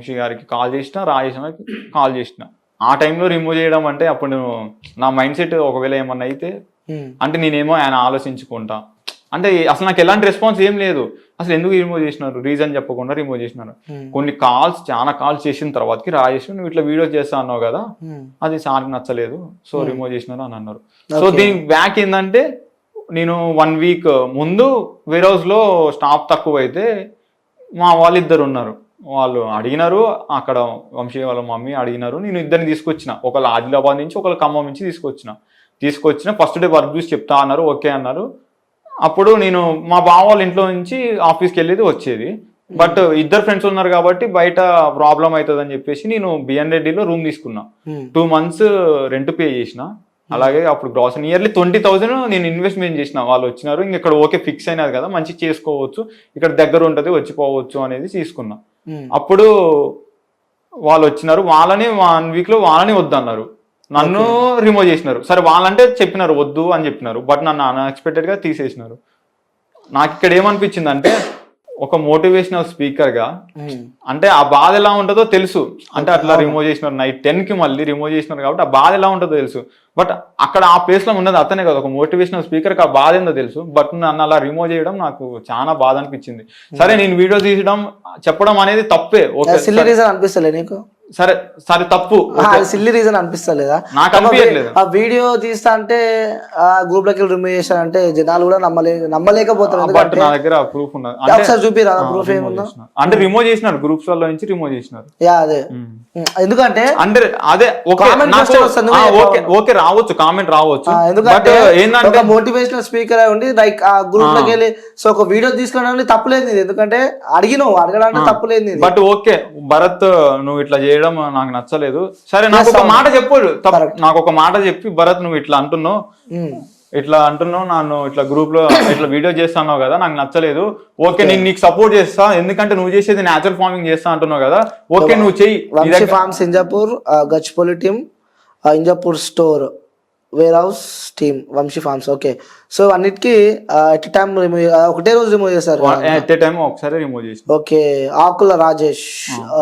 వంశీ గారికి కాల్ చేసిన, రాజేష్ గారికి కాల్ చేసిన. ఆ టైంలో రిమూవ్ చేయడం అంటే అప్పుడు నా మైండ్ సెట్ ఒకవేళ ఏమన్నా అయితే అంటే నేనేమో ఆయన ఆలోచించుకుంటా. అంటే అసలు నాకు ఎలాంటి రెస్పాన్స్ ఏం లేదు. అసలు ఎందుకు రిమూవ్ చేసినారు, రీజన్ చెప్పకుండా రిమూవ్ చేసినారు. కొన్ని చాలా కాల్స్ చేసిన తర్వాతకి రాజేష్ నువ్వు ఇట్లా వీడియోస్ చేస్తా అన్నావు కదా, అది సార్కి నచ్చలేదు, సో రిమూవ్ చేసినారు అని అన్నారు. సో దీనికి బ్యాక్ ఏంటంటే నేను 1 వీక్ ముందు వేర్ హౌస్ లో స్టాఫ్ తక్కువ అయితే మా వాళ్ళిద్దరు ఉన్నారు, వాళ్ళు అడిగినారు, అక్కడ వంశీ వాళ్ళ మమ్మీ అడిగినారు, నేను ఇద్దరిని తీసుకొచ్చిన, ఒకళ్ళు ఆదిలాబాద్ నుంచి ఒకళ్ళు ఖమ్మం నుంచి తీసుకొచ్చిన ఫస్ట్ డే వర్క్ చూసి చెప్తా అన్నారు, ఓకే అన్నారు. అప్పుడు నేను మా బావ వాళ్ళ ఇంట్లో నుంచి ఆఫీస్కి వెళ్ళేది వచ్చేది, బట్ ఇద్దరు ఫ్రెండ్స్ ఉన్నారు కాబట్టి బయట ప్రాబ్లం అవుతుంది అని చెప్పేసి నేను బిఎన్ రెడ్డిలో రూమ్ తీసుకున్నా. 2 months రెంట్ పే చేసిన. అలాగే అప్పుడు గ్రాస్ నియర్లీ 20,000 నేను ఇన్వెస్ట్మెంట్ చేసిన. వాళ్ళు వచ్చినారు, ఇంక ఇక్కడ ఓకే ఫిక్స్ అయినది కదా, మంచి చేసుకోవచ్చు, ఇక్కడ దగ్గర ఉంటుంది వచ్చిపోవచ్చు అనేది తీసుకున్నా. అప్పుడు వాళ్ళు వచ్చినారు, వాళ్ళని 1 week లో వాళ్ళని వద్దన్నారు, నన్ను రిమూవ్ చేసినారు. సరే వాళ్ళంటే చెప్పినారు వద్దు అని చెప్పినారు, బట్ నన్ను అన్ఎక్స్పెక్టెడ్ గా తీసేసినారు. నాకు ఇక్కడ ఏమనిపించింది అంటే ఒక మోటివేషనల్ స్పీకర్ గా అంటే ఆ బాధ ఎలా ఉంటుందో తెలుసు. అంటే అట్లా రిమూవ్ చేసినారు, నైట్ 10కి మళ్ళీ రిమూవ్ చేసినారు కాబట్టి ఆ బాధ ఎలా ఉంటుందో తెలుసు. బట్ అక్కడ ఆ ప్లేస్ లో ఉన్నది అతనే కదా, ఒక మోటివేషనల్ స్పీకర్ కి ఆ బాధ ఏందో తెలుసు. బట్ నన్ను అలా రిమూవ్ చేయడం నాకు చాలా బాధ అనిపించింది. సరే నేను వీడియో తీయడం చెప్పడం అనేది తప్పే, అనిపిస్తలే నీకు? సరే సరే తప్పు, సిల్లీ రీజన్ అనిపిస్తలేదా? నాకు అనిపించలేదు. ఆ వీడియో తీస్తా అంటే ఆ గ్రూప్ లోకి రిమూవ్ చేశారంటే జనాలు కూడా నమ్మలేకపోతారు. నా దగ్గర ప్రూఫ్ ఉన్నది, ఒకసారి చూపిరా ప్రూఫ్ ఏముందో. అంటే రిమూవ్ చేసినారు, గ్రూప్స్ లో నుంచి రిమూవ్ చేసినారు. అదే ఎందుకంటే అంటే అదే ఓకే రావచ్చు, కామెంట్ రావచ్చు. ఎందుకంటే ఒక మోటివేషనల్ స్పీకర్ ఉండి లైక్ ఆ గ్రూప్ లోకి వెళ్ళి సో ఒక వీడియో తీసుకోవడానికి తప్పులేదు, ఎందుకంటే అడగడానికి తప్పులేదు. బట్ ఓకే భరత్ నువ్వు ఇట్లా చేయడం నాకు నచ్చలేదు, సరే నాకు ఒక మాట చెప్పు, నాకు ఒక మాట చెప్పి భరత్ నువ్వు ఇట్లా అంటున్నావు నన్ను ఇట్లా గ్రూప్ లో ఇట్లా వీడియో చేస్తున్నావు కదా, నాకు నచ్చలేదు, ఓకే నేను నీకు సపోర్ట్ చేస్తా, ఎందుకంటే నువ్వు చేసేది న్యాచురల్ ఫార్మింగ్ చేస్తా అంటున్నావు కదా, ఓకే నువ్వు చెయ్యి. Farms Injapur, Gachipalli team, Injapur store, warehouse team, Vamshi farms. Okay, so అన్నిటికీ ఎట్ టైం ఒకటే రోజు రిమూవ్ చేశారు? ఒకసారి రిమూవ్ చేసి. ఓకే, ఆకుల రాజేష్.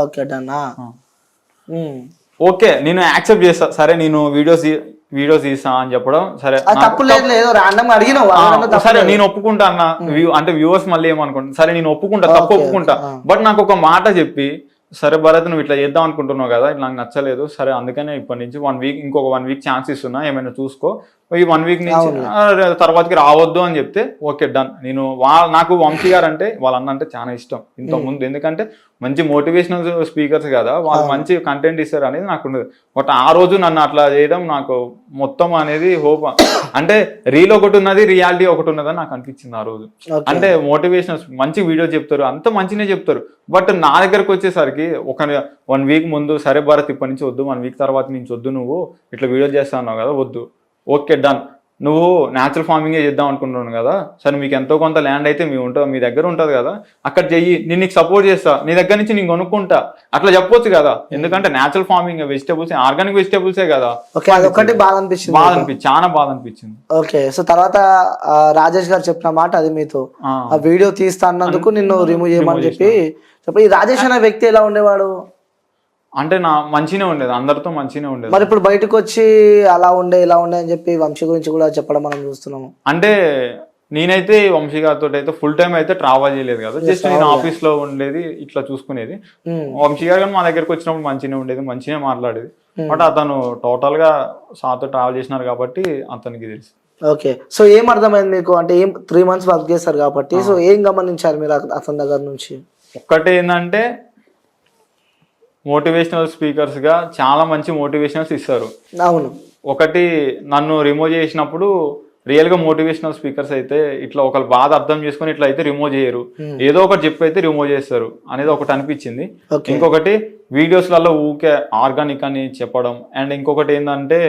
ఓకే డన్నా. ఓకే నేను యాక్సెప్ట్ చేస్తా, సరే నేను వీడియోస్ తీసా అని చెప్పడం సరే సరే నేను ఒప్పుకుంటా అన్న. అంటే వ్యూవర్స్ మళ్ళీ ఏమనుకుంటా, సరే నేను ఒప్పుకుంటా, తప్పు ఒప్పుకుంటా. బట్ నాకు ఒక మాట చెప్పి సరే భరత్ నువ్వు ఇట్లా చేద్దాం అనుకుంటున్నావు కదా, నాకు నచ్చలేదు, సరే అందుకనే ఇప్పటి నుంచి 1 week ఇంకొక 1 week ఛాన్స్ ఇస్తున్నా, ఏమైనా చూసుకో, ఈ 1 week నుంచి తర్వాతకి రావద్దు అని చెప్తే ఓకే డన్. నేను నాకు వంశీ గారు అంటే వాళ్ళ అన్న అంటే చాలా ఇష్టం ఇంతకుముందు, ఎందుకంటే మంచి మోటివేషనల్ స్పీకర్స్ కదా, వాళ్ళు మంచి కంటెంట్ ఇస్తారు అనేది నాకు ఉండదు. బట్ ఆ రోజు నన్ను అట్లా చేయడం నాకు మొత్తం అనేది హోప్, అంటే రీల్ ఒకటి ఉన్నది, రియాలిటీ ఒకటి ఉన్నదని నాకు అనిపించింది ఆ రోజు. అంటే మోటివేషనల్ మంచి వీడియో చెప్తారు, అంత మంచినే చెప్తారు, బట్ నా దగ్గరకు వచ్చేసరికి ఒక 1 week ముందు సరే భరత్ ఇప్పటి నుంచి వద్దు, 1 week తర్వాత నుంచి వద్దు, నువ్వు ఇట్లా వీడియో చేస్తా అన్నావు కదా వద్దు, ఓకే డన్, నువ్వు న్యాచురల్ ఫార్మింగే చేద్దాం అనుకుంటున్నాను కదా, సరే మీకు ఎంతో కొంత ల్యాండ్ అయితే మీ దగ్గర ఉంటుంది కదా, అక్కడ చెయ్యి, నేను నీకు సపోర్ట్ చేస్తా, నీ దగ్గర నుంచి నేను కొనుక్కుంటా, అట్లా చెప్పొచ్చు కదా. ఎందుకంటే న్యాచురల్ ఫార్మింగ్ వెజిటేబుల్స్, ఆర్గానిక్ వెజిటేబుల్సే కదా. చాలా బాధ అనిపించింది. ఓకే, సో తర్వాత రాజేష్ గారు చెప్పిన మాట అది మీతో ఆ వీడియో తీస్తా అన్నందుకు నిన్ను రిమూవ్ చేయమని చెప్పి. ఈ రాజేష్ అనే వ్యక్తి ఎలా ఉండేవాడు? అంటే మంచినే ఉండేది, అందరితో మంచినే ఉండేది. మరి ఇప్పుడు బయటకు వచ్చి అలా ఉండే ఇలా ఉండే అని చెప్పి వంశీ గురించి కూడా చెప్పడం మనం చూస్తున్నాము. అంటే నేనైతే వంశీ గారితో అయితే ఫుల్ టైం అయితే ట్రావెల్ చేయలేదు కదా, జస్ట్ నేను ఆఫీస్ లో ఉండేది, ఇట్లా చూసుకునేది. వంశీ గారు మా దగ్గరకు వచ్చినప్పుడు మంచినే ఉండేది, మంచినే మాట్లాడేది. బట్ అతను టోటల్ గా సార్తో ట్రావెల్ చేసినారు కాబట్టి అతనికి తెలుసు. ఓకే, సో ఏం అర్థమైంది మీకు? అంటే 3 months వర్క్ చేస్తారు కాబట్టి, సో ఏం గమనించారు మీరు అతని దగ్గర నుంచి? ఒక్కటి ఏంటంటే మోటివేషనల్ స్పీకర్స్ గా చాలా మంచి మోటివేషనల్స్ ఇస్తారు. అవును, ఒకటి నన్ను రిమూవ్ చేసినప్పుడు రియల్ గా మోటివేషనల్ స్పీకర్స్ అయితే ఇట్లా ఒకళ్ళు బాధ అర్థం చేసుకుని ఇట్లా అయితే రిమూవ్ చేయరు, ఏదో ఒకటి చెప్పి అయితే రిమూవ్ చేస్తారు అనేది ఒకటి అనిపించింది. ఇంకొకటి వీడియోస్లలో ఊకే ఆర్గానిక్ అని చెప్పడం, అండ్ ఇంకొకటి ఏంటంటే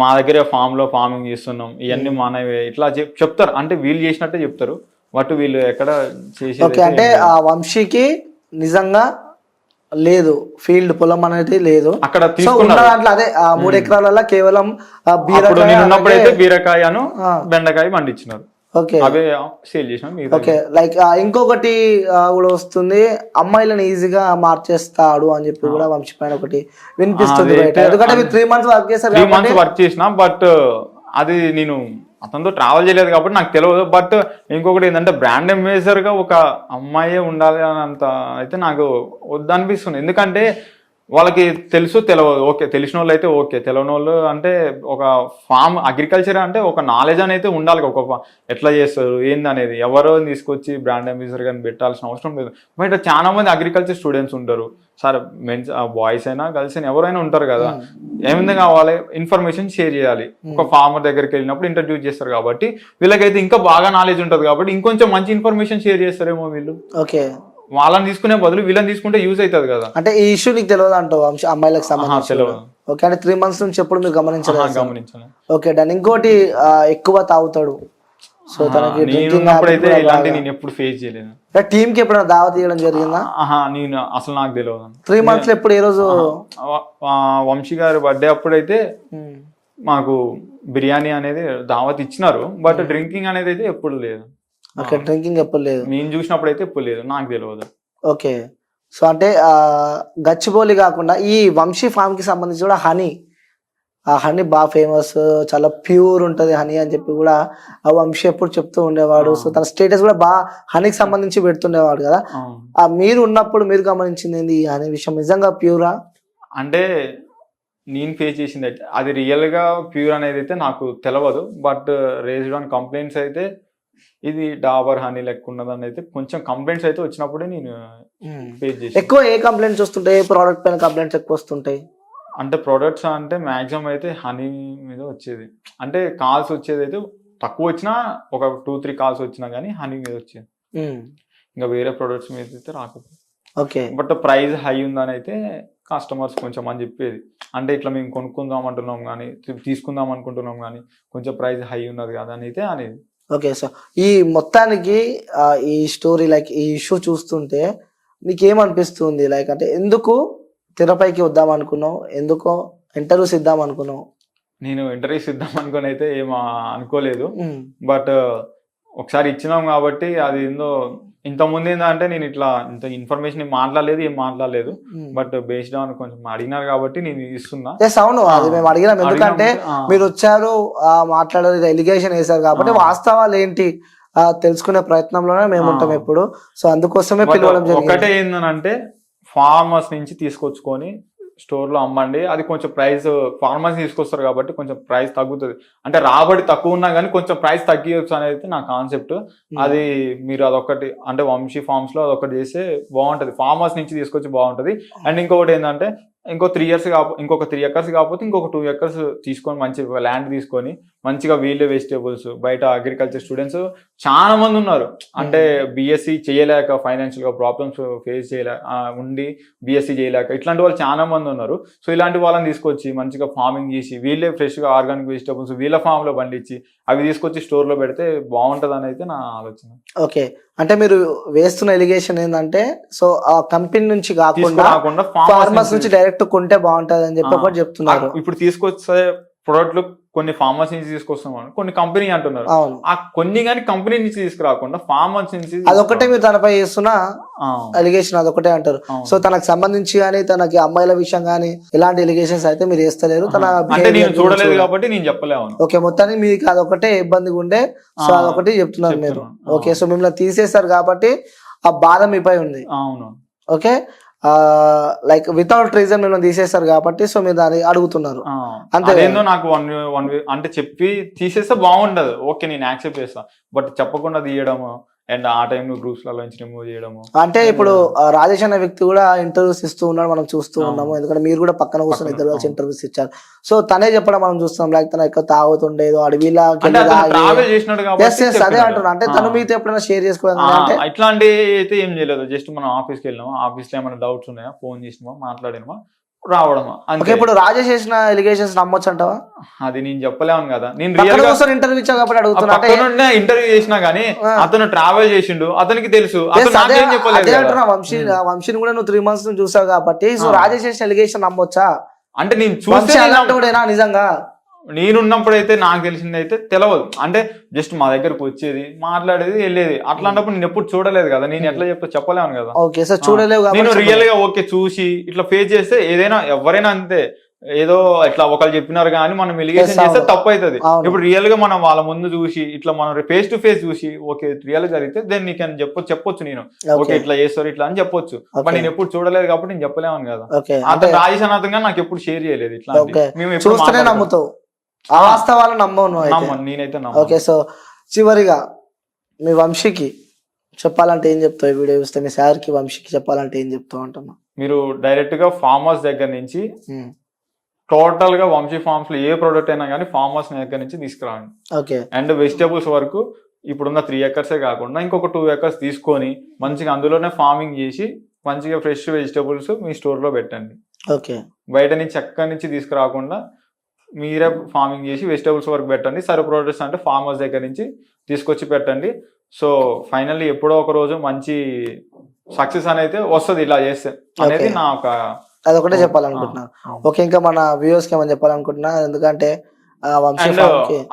మా దగ్గర ఫార్మింగ్ చేస్తున్నాం, ఇవన్నీ మానవే ఇట్లా చెప్తారు, అంటే వీళ్ళు చేసినట్టే చెప్తారు, బట్ వీళ్ళు ఎక్కడ చేసి. అంటే ఆ వంశీకి నిజంగా లేదు, ఫీల్డ్ పొలం అనేది లేదు అక్కడ. దాంట్లో అదే 3 ఎకరాలలో కేవలం బీరకాయ బెండకాయ పండించినారు. ఓకే అవే సేల్ చేసిన మిగతా ఓకే లైక్ ఇంకొకటి కూడా వస్తుంది, అమ్మాయిలను ఈజీగా మార్చేస్తాడు అని చెప్పి కూడా వంశీ పైన ఒకటి వినిపిస్తుంది అదైతే బయట. ఎందుకంటే మీరు 3 months వర్క్ చేస్తారు 3 కాబట్టి months వర్క్ చేసిన, బట్ అది నేను అతనితో ట్రావెల్ చేయలేదు కాబట్టి నాకు తెలియదు. బట్ ఇంకొకటి ఏంటంటే బ్రాండ్ అంబాసిడర్ గా ఒక అమ్మాయే ఉండాలి అనంత అయితే నాకు వద్దనిపిస్తుంది. ఎందుకంటే వాళ్ళకి తెలుసు తెలియదు, ఓకే తెలిసిన వాళ్ళు అయితే ఓకే, తెలియని వాళ్ళు అంటే ఒక ఫార్మ్ అగ్రికల్చర్ అంటే ఒక నాలెడ్జ్ అనేది ఉండాలి, ఒక ఎట్లా చేస్తారు ఏంది అనేది. ఎవరో తీసుకొచ్చి బ్రాండ్ అంబాసిడర్ కానీ పెట్టాల్సిన అవసరం లేదు. బట్ చాలా మంది అగ్రికల్చర్ స్టూడెంట్స్ ఉంటారు సార్, మెన్స్ బాయ్స్ అయినా గర్ల్స్ అయినా ఎవరైనా ఉంటారు కదా, ఏమైంది కావాలి ఇన్ఫర్మేషన్ షేర్ చేయాలి. ఒక ఫార్మర్ దగ్గరికి వెళ్ళినప్పుడు ఇంట్రడ్యూస్ చేస్తారు కాబట్టి వీళ్ళకైతే ఇంకా బాగా నాలెడ్జ్ ఉంటుంది కాబట్టి ఇంకొంచెం మంచి ఇన్ఫర్మేషన్ షేర్ చేస్తారేమో వీళ్ళు. ఓకే వాళ్ళని తీసుకునే బదులు వీళ్ళని తీసుకుంటే యూజ్ అవుతుంది కదా. అంటే ఈ ఇష్యూ నీకు తెలియదు అంటావు అమ్మాయిలకు సంబంధించి? తెలియదు. ఓకే, అంటే 3 months నుంచి ఎప్పుడు మీరు గమనించలేదు? గమనించాను. Okay done. ఇంకోటి ఎక్కువ తాగుతాడు, సో తనకి నేనున్నప్పుడైతే ఇలాంటి నేను ఎప్పుడు ఫేస్ చేయలేదు. టీమ్ కి ఎప్పుడైనా దావత్ ఇవ్వడం జరిగిందా? నేను అసలు నాకు తెలియదు. 3 months లో ఎప్పుడు ఏ రోజు? వంశీ గారి బర్త్డే అప్పుడైతే మాకు బిర్యానీ అనేది దావత్ ఇచ్చినారు, బట్ డ్రింకింగ్ అనేది అయితే ఎప్పుడు లేదు. ఓకే డ్రింకింగ్ ఎప్పుడు లేదు, నేను చూసినప్పుడు అయితే ఎప్పుడు లేదు, నాకు తెలియదు. ఓకే సో అంటే గచ్చిబౌలి కాకుండా ఈ వంశీ ఫామ్ కి సంబంధించి కూడా హనీ, ఆ హనీ బాగా ఫేమస్, చాలా ప్యూర్ ఉంటది హనీ అని చెప్పి కూడా ఆ వంశీ ఎప్పుడు చెప్తూ ఉండేవాడు. సో తన స్టేటస్ కూడా బాగా హనీకి సంబంధించి పెడుతుండేవాడు కదా. మీరు ఉన్నప్పుడు మీరు గమనించింది ఏంది, ఈ హనీ విషయం నిజంగా ప్యూరా? అంటే నేను ఫేస్ చేసింది అయితే అది రియల్ గా ప్యూర్ అనేది అయితే నాకు తెలియదు, బట్ రేజ్డ్ ఆన్ కంప్లైంట్స్ అయితే ఇది డాబర్ హనీ లెక్క ఉన్నదని అయితే కొంచెం కంప్లైంట్స్ అయితే వచ్చినప్పుడే నేను ఫేస్ చేసి. ఎక్కువ ఏ కంప్లైంట్స్ వస్తుంటాయి, ప్రోడక్ట్ పైన కంప్లైంట్స్ ఎక్కువ వస్తుంటాయి? అంటే ప్రొడక్ట్స్ అంటే మాక్సిమం అయితే హనీ మీద వచ్చేది, అంటే కాల్స్ వచ్చేది అయితే తక్కువ వచ్చినా ఒక 2-3 కాల్స్ వచ్చినా కానీ హనీ మీద వచ్చేది, ఇంకా వేరే ప్రొడక్ట్స్ మీద అయితే రాకపోతే. ఓకే బట్ ప్రైస్ హై ఉందని అయితే కస్టమర్స్ కొంచెం అని చెప్పేది, అంటే ఇట్లా మేము కొనుక్కుందాం అంటున్నాం కానీ తీసుకుందాం అనుకుంటున్నాం కానీ కొంచెం ప్రైస్ హై ఉన్నది కదా అని అయితే అనేది. ఓకే సో ఈ మొత్తానికి ఈ స్టోరీ లైక్ ఈ ఇష్యూ చూస్తుంటే నీకేమనిపిస్తుంది? లైక్ అంటే ఎందుకు తెరపైకి వద్దాం అనుకున్నావు, ఎందుకో ఇంటర్వ్యూస్ ఇద్దాం అనుకున్నావు? నేను ఇంటర్వ్యూస్ ఇద్దాం అనుకుని అయితే ఏం అనుకోలేదు, బట్ ఒకసారి ఇచ్చినాం కాబట్టి అది ఏందో ఇంతకుముందు ఏంటంటే నేను ఇట్లా ఇంత ఇన్ఫర్మేషన్ ఏం మాట్లాడలేదు, బట్ బేస్డ్ ఆన్ కొంచెం అడిగినారు కాబట్టి నేను ఇస్తున్నా. అవును అది మేము అడిగినాం, ఎందుకంటే మీరు వచ్చారు మాట్లాడారు, ఎలిగేషన్ వేశారు కాబట్టి వాస్తవాలు ఏంటి తెలుసుకునే ప్రయత్నంలోనే మేము ఉంటాం ఎప్పుడు. సో అందుకోసమే పిలవడం జరిగింది. ఒకటే ఏంటంటే ఫార్మర్స్ నుంచి తీసుకొచ్చుకొని స్టోర్ లో అమ్మండి, అది కొంచెం ప్రైస్ ఫార్మర్స్ తీసుకొస్తారు కాబట్టి కొంచెం ప్రైస్ తగ్గుతుంది, అంటే రాబడి తక్కువ ఉన్నా కానీ కొంచెం ప్రైస్ తగ్గియచ్చు అనేది నా కాన్సెప్ట్. అది మీరు అదొకటి అంటే వంశీ ఫార్మ్స్ లో అదొకటి చేస్తే బాగుంటది, ఫార్మర్స్ నుంచి తీసుకొచ్చి బాగుంటది. అండ్ ఇంకొకటి ఏంటంటే ఇంకొక 3 acres కాకపోతే ఇంకొక 2 acres తీసుకొని మంచి ల్యాండ్ తీసుకొని మంచిగా వీళ్ళే వెజిటేబుల్స్ బయట అగ్రికల్చర్ స్టూడెంట్స్ చాలా మంది ఉన్నారు, అంటే బీఎస్సీ చేయలేక ఫైనాన్షియల్ గా ప్రాబ్లమ్స్ ఫేస్ చేయలేక ఉండి బీఎస్సీ చేయలేక ఇట్లాంటి వాళ్ళు చాలా మంది ఉన్నారు. సో ఇలాంటి వాళ్ళని తీసుకొచ్చి మంచిగా ఫార్మింగ్ చేసి వీళ్ళే ఫ్రెష్ గా ఆర్గానిక్ వెజిటేబుల్స్ వీళ్ళ ఫామ్ లో పండించి అవి తీసుకొచ్చి స్టోర్ లో పెడితే బాగుంటది అని అయితే నా ఆలోచన. ఓకే అంటే మీరు వేస్తున్న ఎలిగేషన్ ఏంటంటే సో ఆ కంపెనీ నుంచి కాకుండా ఫార్మర్స్ నుంచి డైరెక్ట్ కొంటే బాగుంటది అని చెప్పి ఒకటి చెప్తున్నారు. ఇప్పుడు తీసుకొచ్చే ప్రొడక్ట్లు కొన్ని ఫార్మర్స్ నుంచి తీసుకొస్తున్నాం, కొన్ని కంపెనీ అంటున్నారు. ఆ కొన్ని కానీ కంపెనీ నుంచి తీసుకురాకుండా ఫార్మర్స్ నుంచి అదొకటే మీరు తనపై చేస్తున్న ఎలిగేషన్, అదొకటే అంటారు. సో తనకు సంబంధించి కానీ తనకి అమ్మాయిల విషయం కానీ ఇలాంటి ఎలిగేషన్స్ అయితే మీరు వేస్తలేరు, తన నేను చూడలేదు కాబట్టి నేను చెప్పలేము. ఓకే మొత్తానికి మీకు అదొకటే ఇబ్బందిగా ఉండే, సో అదొకటి చెప్తున్నారు మీరు. ఓకే సో మిమ్మల్ని తీసేస్తారు కాబట్టి ఆ బాధ మీపై ఉంది. అవును ఓకే లైక్ వితౌట్ రీజన్ మిమ్మల్ని తీసేస్తారు కాబట్టి సో మీరు దాన్ని అడుగుతున్నారు అంతే. నాకు వన్ అంటే చెప్పి తీసేస్తే బాగుండదు, ఓకే నేను యాక్సెప్ట్ చేస్తా, బట్ చెప్పకుండా తీయడము అండ్ ఆ టైంలో గ్రూప్స్ లలో నుంచి రిమూవ్ చేయడము. అంటే ఇప్పుడు రాజేష్ అనే వ్యక్తి కూడా ఇంటర్వ్యూస్ ఇస్తూ ఉన్నాడు, మనం చూస్తూ ఉన్నాము, ఎందుకంటే మీరు కూడా పక్కన కూర్చొని ఇద్దరు కలిసి ఇంటర్వ్యూస్ ఇచ్చారు. సో తనే చెప్పడం మనం చూస్తున్నాం, లైక్ తన ఎక్కువ తాగుతుండేదో అడవిలా అదే అంటున్నా. అంటే తను మీతో ఎప్పుడైనా షేర్ చేసుకోవడం ఇట్లాంటి అయితే ఏం చేయలేదు, జస్ట్ మనం ఆఫీస్కి వెళ్ళినామా, ఆఫీస్ లో ఏమైనా డౌట్స్ ఉన్నాయా ఫోన్ చేసినామా మాట్లాడినామా రావడమా. ఇప్పుడు రాజేష్ చేసిన ఎలిగేషన్స్ నమ్మొచ్చు అంటావా? అది నేను చెప్పలేము కదా, నేను ఇంటర్వ్యూ ఇచ్చా కాబట్టి అడుగుతున్నా. ఇంటర్వ్యూ చేసినా గానీ అతను ట్రావెల్ చేసిండు, అతనికి తెలుసు. వంశీని కూడా నువ్వు 3 months నుంచి చూసావు కాబట్టి సో రాజేష్ చేసిన ఎలిగేషన్ నమ్మొచ్చా? అంటే నేను చూస్తే నిజంగా నేనున్నప్పుడైతే నాకు తెలిసింది అయితే తెలియదు. అంటే జస్ట్ మా దగ్గరకు వచ్చేది, మాట్లాడేది, వెళ్ళేది. అట్లాంటప్పుడు నేను ఎప్పుడు చూడలేదు కదా, నేను ఎట్లా చెప్పలేను కదా. ఓకే సార్, చూడలేవు నేను రియల్ గా ఓకే చూసి ఇట్లా ఫేస్ చేస్తే ఏదైనా ఎవరైనా అంతే, ఏదో ఇట్లా ఒకళ్ళు చెప్పినారు కానీ మనం ఎలిగేషన్ చేస్తే తప్పు అవుతుంది. ఇప్పుడు రియల్ గా మనం వాళ్ళ ముందు చూసి ఇట్లా మనం ఫేస్ టు ఫేస్ చూసి ఓకే రియల్ గా జరిగితే దెన్ నీకు చెప్పొచ్చు నేను ఓకే ఇట్లా చేస్తారు ఇట్లా అని చెప్పొచ్చు. బట్ నేను ఎప్పుడు చూడలేదు కాబట్టి నేను చెప్పలేను కదా. అతను రాజేష్ అనాథంగా నాకు ఎప్పుడు షేర్ చేయలేదు ఇట్లా. మేము చూస్తేనే నమ్ముతావు, ఆ వాస్తవాలు నమ్మను. నేనైతే ఓకే, సో చివరిగా మీ వంశీకి చెప్పాలంటే ఏం చెప్తావు? ఈ వీడియో చూస్తే మీ సార్కి వంశీకి చెప్పాలంటే ఏం చెప్తావు అంటున్నా? మీరు డైరెక్ట్ గా ఫార్మ్ హౌస్ దగ్గర నుంచి టోటల్ గా వంశీ ఫార్మ్స్ లో ఏ ప్రోడక్ట్ అయినా కానీ ఫార్మ్ హౌస్ దగ్గర నుంచి తీసుకురావండి. ఓకే. అండ్ వెజిటేబుల్స్ వరకు ఇప్పుడున్న 3 acres కాకుండా ఇంకొక 2 acres తీసుకొని మంచిగా అందులోనే ఫార్మింగ్ చేసి మంచిగా ఫ్రెష్ వెజిటేబుల్స్ మీ స్టోర్ లో పెట్టండి. ఓకే. బయట నుంచి ఎక్కడి నుంచి తీసుకురాకుండా మీరే ఫార్మింగ్ చేసి వెజిటేబుల్స్ వరకు పెట్టండి. సరే ప్రొడక్ట్స్ అంటే ఫార్మ్ హౌస్ దగ్గర నుంచి తీసుకొచ్చి పెట్టండి. సో ఫైనల్లీ ఎప్పుడో ఒక రోజు మంచి సక్సెస్ అనేది వస్తుంది ఇలా చేస్తే అనేది నా ఒక అదొకటే చెప్పాలనుకుంటున్నాను. ఓకే, ఇంకా మన వ్యూవర్స్ కి ఏమని చెప్పాలనుకుంటున్నా, ఎందుకంటే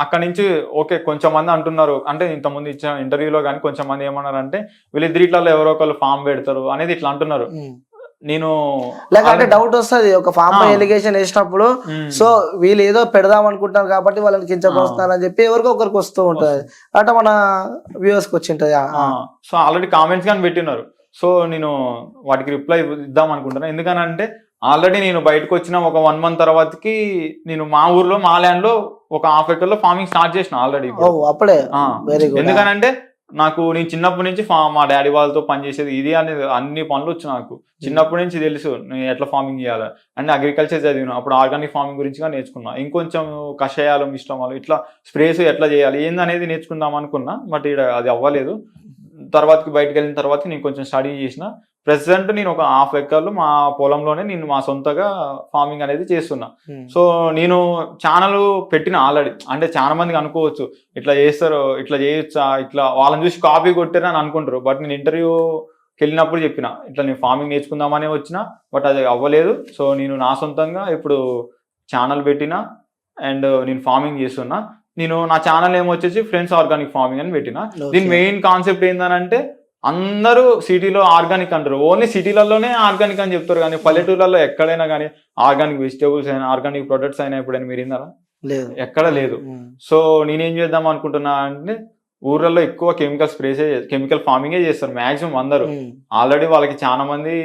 అక్కడ నుంచి ఓకే కొంచెం మంది అంటున్నారు, అంటే ఇంతకుముందు ఇచ్చిన ఇంటర్వ్యూలో కానీ కొంచెం మంది ఏమన్నారు అంటే వీళ్ళిద్దరిట్లలో ఎవరో ఒకళ్ళు ఫామ్ పెడతారు అనేది ఇట్లా అంటున్నారు. నేను లేకపోతే డౌట్ వస్తుంది ఒక ఫామ్ పై ఎలిగేషన్ వేసినప్పుడు, సో వీళ్ళు ఏదో పెడదాం అనుకుంటున్నారు కాబట్టి వాళ్ళని కించపరుస్తున్నారు అని చెప్పి ఎవరికో ఒకరికి వస్తూ ఉంటది. అంటే మన వ్యూవర్స్ కి వచ్చి ఉంటది. సో ఆల్రెడీ కామెంట్స్ కానీ పెట్టినారు. సో నేను వాటికి రిప్లై ఇద్దాం అనుకుంటున్నాను. ఎందుకనంటే ఆల్రెడీ నేను బయటకు వచ్చిన ఒక 1 month తర్వాతకి నేను మా ఊర్లో మా ల్యాండ్ లో ఒక 1/2 acre లో ఫార్మింగ్ స్టార్ట్ చేసిన ఆల్రెడీ. అప్పుడే ఎందుకనంటే నాకు నేను చిన్నప్పటి నుంచి మా డాడీ వాళ్ళతో పనిచేసేది ఇది అనేది అన్ని పనులు వచ్చు నాకు. చిన్నప్పటి నుంచి తెలుసు నేను ఎట్లా ఫార్మింగ్ చేయాలి. అండ్ అగ్రికల్చర్ చదివిన అప్పుడు ఆర్గానిక్ ఫార్మింగ్ గురించి నేర్చుకున్నా. ఇంకొంచెం కషాయాలు మిశ్రమాలు ఇట్లా స్ప్రేస్ ఎట్లా చేయాలి ఏందనేది నేర్చుకుందాం అనుకున్నా. బట్ ఇక్కడ అది అవ్వలేదు. తర్వాతకి బయటకు వెళ్ళిన తర్వాత నేను కొంచెం స్టడీ చేసిన. ప్రెసెంట్ నేను ఒక 1/2 acre మా పొలంలోనే నేను మా సొంతగా ఫార్మింగ్ అనేది చేస్తున్నా. సో నేను ఛానల్ పెట్టిన ఆల్రెడీ. అంటే చాలా మందికి అనుకోవచ్చు ఇట్లా చేస్తారు, ఇట్లా చేయొచ్చా, ఇట్లా వాళ్ళని చూసి కాపీ కొట్టారు అని అనుకుంటారు. బట్ నేను ఇంటర్వ్యూకి వెళ్ళినప్పుడు చెప్పిన ఇట్లా నేను ఫార్మింగ్ నేర్చుకుందామనే వచ్చిన, బట్ అది అవ్వలేదు. సో నేను నా సొంతంగా ఇప్పుడు ఛానల్ పెట్టిన అండ్ నేను ఫార్మింగ్ చేస్తున్నా. నేను నా ఛానల్ ఏమొచ్చేసి ఫ్రెండ్స్ ఆర్గానిక్ ఫార్మింగ్ అని పెట్టిన. దీని మెయిన్ కాన్సెప్ట్ ఏంటంటే అందరూ సిటీలో ఆర్గానిక్ అంటారు, ఓన్లీ సిటీలలోనే ఆర్గానిక్ అని చెప్తారు, కానీ పల్లెటూర్లలో ఎక్కడైనా కానీ ఆర్గానిక్ వెజిటేబుల్స్ అయినా ఆర్గానిక్ ప్రొడక్ట్స్ అయినా ఎప్పుడైనా మీరు విన్నారా? ఎక్కడ లేదు. సో నేనేం చేద్దాం అనుకుంటున్నా అంటే ఊర్లలో ఎక్కువ కెమికల్ ఫార్మింగే చేస్తారు మాక్సిమం అందరూ. ఆల్రెడీ వాళ్ళకి చాలా మంది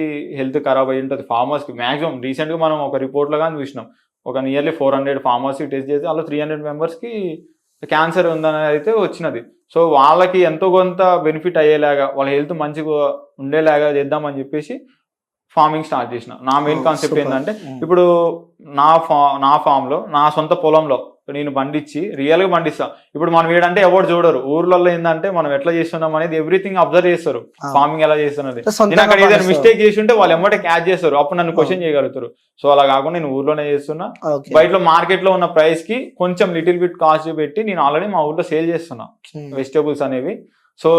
హెల్త్ ఖరాబ్ అయ్యి ఉంటుంది ఫార్మర్స్ కి. మాక్సిమం రీసెంట్ గా మనం ఒక రిపోర్ట్ లో కానీ చూసినాం, ఒక నియర్లీ 400 ఫార్మర్స్ కి టెస్ట్ చేసి అందులో 300 members కి క్యాన్సర్ ఉందని అయితే వచ్చినది. సో వాళ్ళకి ఎంతో కొంత బెనిఫిట్ అయ్యేలాగా వాళ్ళ హెల్త్ మంచిగా ఉండేలాగా చేద్దామని చెప్పేసి ఫార్మింగ్ స్టార్ట్ చేసిన. నా మెయిన్ కాన్సెప్ట్ ఏంటంటే ఇప్పుడు నా ఫామ్ లో నా సొంత పొలంలో నేను బండిచ్చి రియల్ గా పండిస్తా. ఇప్పుడు మనం ఏంటంటే ఎవరు చూడరు, ఊర్లలో ఏంటంటే మనం ఎట్లా చేస్తున్నాం అనేది ఎవ్రీథింగ్ అబ్జర్వ్ చేస్తారు, ఫార్మింగ్ ఎలా చేస్తున్నది. నేను అక్కడ ఏదైనా మిస్టేక్ చేసి ఉంటే వాళ్ళు ఎమ్మటే క్యాచ్ చేస్తారు, అప్పుడు నన్ను క్వశ్చన్ చేయగలుగుతారు. సో అలా కాకుండా నేను ఊర్లోనే చేస్తున్నా. బయట మార్కెట్ లో ఉన్న ప్రైస్ కి కొంచెం లిటిల్ బిట్ కాస్ట్ పెట్టి నేను ఆల్రెడీ మా ఊర్లో సేల్ చేస్తున్నా వెజిటేబుల్స్ అనేవి. సో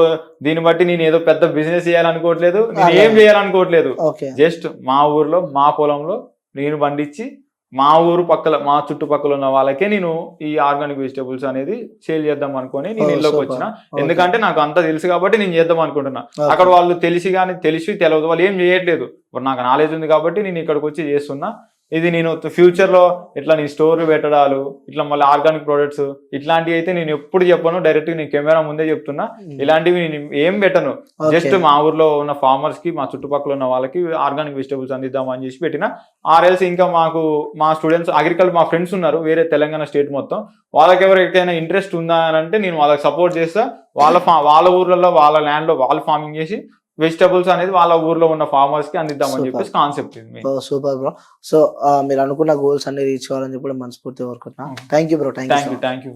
దీన్ని బట్టి నేను ఏదో పెద్ద బిజినెస్ చేయాలనుకోవట్లేదు, నేను ఏం చేయాలనుకోవట్లేదు. జస్ట్ మా ఊర్లో మా పొలంలో నేను పండించి మా ఊరు పక్కల మా చుట్టుపక్కల ఉన్న వాళ్ళకే నేను ఈ ఆర్గానిక్ వెజిటేబుల్స్ అనేది సేల్ చేద్దాం అనుకుని నేను ఇల్లుకి వచ్చిన. ఎందుకంటే నాకు అంతా తెలుసు కాబట్టి నేను చేద్దాం అనుకుంటున్నా. అక్కడ వాళ్ళు తెలిసి తెలియదు, వాళ్ళు ఏం చేయట్లేదు. ఇప్పుడు నాకు నాలెడ్జ్ ఉంది కాబట్టి నేను ఇక్కడికి వచ్చి చేస్తున్నా. ఇది నేను ఫ్యూచర్ లో ఇట్లా నేను స్టోర్లు పెట్టడాలు ఇట్లా మళ్ళీ ఆర్గానిక్ ప్రొడక్ట్స్ ఇట్లాంటివి అయితే నేను ఎప్పుడు చెప్పను, డైరెక్ట్ నేను కెమెరా ముందే చెప్తున్నా. ఇలాంటివి నేను ఏం పెట్టను, జస్ట్ మా ఊర్లో ఉన్న ఫార్మర్స్ కి మా చుట్టుపక్కల ఉన్న వాళ్ళకి ఆర్గానిక్ వెజిటేబుల్స్ అందిద్దామని చేసి పెట్టిన. ఆర్ఎల్స్ ఇంకా మా స్టూడెంట్స్ అగ్రికల్చర్ మా ఫ్రెండ్స్ ఉన్నారు వేరే తెలంగాణ స్టేట్ మొత్తం, వాళ్ళకి ఎవరికైనా ఇంట్రెస్ట్ ఉందా అని అంటే నేను వాళ్ళకి సపోర్ట్ చేస్తా. వాళ్ళ ఊర్లలో వాళ్ళ ల్యాండ్ లో వాళ్ళు ఫార్మింగ్ చేసి వెజిటబుల్స్ అనేది వాళ్ళ ఊర్లో ఉన్న ఫార్మర్స్ కి అందిద్దామని చెప్పేసి కాన్సెప్ట్ ఇది. Super bro. సో మీరు అనుకున్న గోల్స్ అన్ని రీచ్ అవ్వాలని చెప్పి మనస్ఫూర్తిగా కోరుకుంటున్నా. Thank you bro. Thank you.